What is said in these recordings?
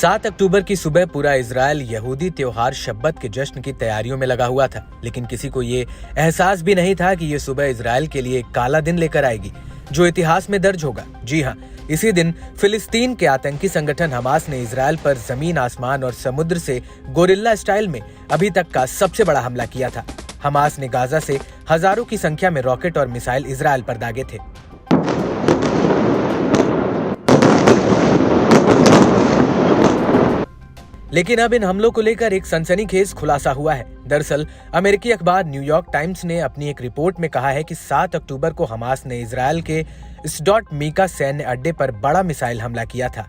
7 अक्टूबर की सुबह पूरा इजरायल यहूदी त्योहार शब्बत के जश्न की तैयारियों में लगा हुआ था, लेकिन किसी को ये एहसास भी नहीं था कि ये सुबह इजरायल के लिए एक काला दिन लेकर आएगी जो इतिहास में दर्ज होगा। जी हाँ, इसी दिन फिलिस्तीन के आतंकी संगठन हमास ने इजरायल पर जमीन, आसमान और समुद्र से गोरिल्ला स्टाइल में अभी तक का सबसे बड़ा हमला किया था। हमास ने गाजा से हजारों की संख्या में रॉकेट और मिसाइल इजरायल पर दागे थे। लेकिन अब इन हमलों को लेकर एक सनसनीखेज खुलासा हुआ है। दरअसल अमेरिकी अखबार न्यूयॉर्क टाइम्स ने अपनी एक रिपोर्ट में कहा है कि 7 अक्टूबर को हमास ने इजरायल के स्डॉट मीका सैन्य अड्डे पर बड़ा मिसाइल हमला किया था।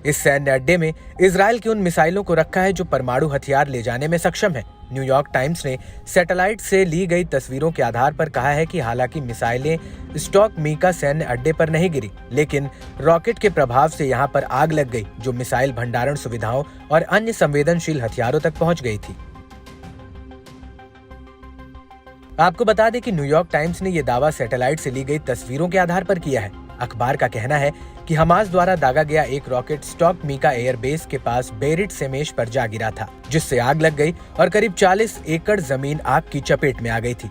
इस सैन्य अड्डे में इजरायल की उन मिसाइलों को रखा है जो परमाणु हथियार ले जाने में सक्षम है। न्यूयॉर्क टाइम्स ने सैटेलाइट से ली गई तस्वीरों के आधार पर कहा है कि हालांकि मिसाइलें स्टॉक मीका सैन्य अड्डे पर नहीं गिरी, लेकिन रॉकेट के प्रभाव से यहां पर आग लग गई जो मिसाइल भंडारण सुविधाओं और अन्य संवेदनशील हथियारों तक पहुंच गई थी। आपको बता दें कि न्यूयॉर्क टाइम्स ने यह दावा सैटेलाइट से ली गई तस्वीरों के आधार पर किया है। अखबार का कहना है कि हमास द्वारा दागा गया एक रॉकेट स्टॉक मीका एयरबेस के पास बेरिट सेमेश पर जा गिरा था, जिससे आग लग गई और करीब 40 एकड़ जमीन आग की चपेट में आ गई थी।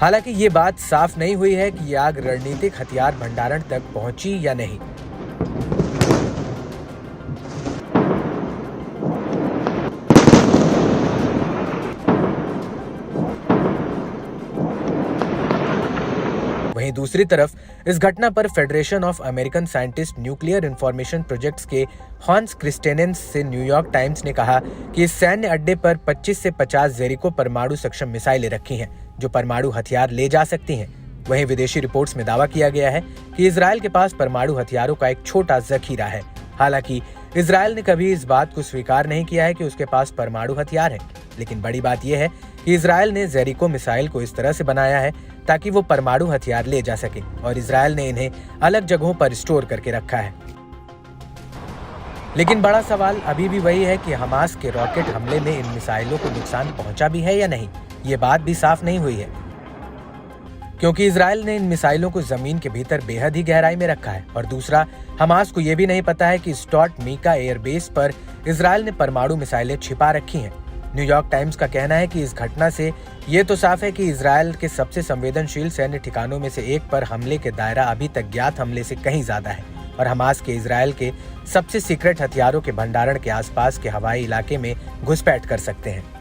हालांकि ये बात साफ नहीं हुई है कि ये आग रणनीतिक हथियार भंडारण तक पहुंची या नहीं। वहीं दूसरी तरफ इस घटना पर federation of American scientist nuclear information projects के हॉन्स क्रिस्टेनेंस से न्यूयॉर्क टाइम्स ने कहा कि इस सैन्य अड्डे पर 25 से 50 जेरिको परमाणु सक्षम मिसाइलें रखी हैं जो परमाणु हथियार ले जा सकती हैं। वहीं विदेशी रिपोर्ट्स में दावा किया गया है कि इजरायल के पास परमाणु हथियारों का एक छोटा जखीरा है। हालांकि इजरायल ने कभी इस बात को स्वीकार नहीं किया है कि उसके पास परमाणु हथियार है, लेकिन बड़ी बात यह है कि इजरायल ने जेरिको मिसाइल को इस तरह से बनाया है ताकि वो परमाणु हथियार ले जा सके और इजरायल ने इन्हें अलग जगहों पर स्टोर करके रखा है। लेकिन बड़ा सवाल अभी भी वही है कि हमास के रॉकेट हमले में इन मिसाइलों को नुकसान पहुंचा भी है या नहीं, ये बात भी साफ नहीं हुई है, क्योंकि इजरायल ने इन मिसाइलों को जमीन के भीतर बेहद ही गहराई में रखा है और दूसरा, हमास को यह भी नहीं पता है कि स्टॉट मीका एयरबेस पर इजरायल ने परमाणु मिसाइलें छिपा रखी हैं। न्यूयॉर्क टाइम्स का कहना है कि इस घटना से ये तो साफ है कि इजरायल के सबसे संवेदनशील सैन्य ठिकानों में से एक पर हमले के दायरा अभी तक ज्ञात हमले से कहीं ज्यादा है और हमास के इजरायल के सबसे सीक्रेट हथियारों के भंडारण के आसपास के हवाई इलाके में घुसपैठ कर सकते हैं।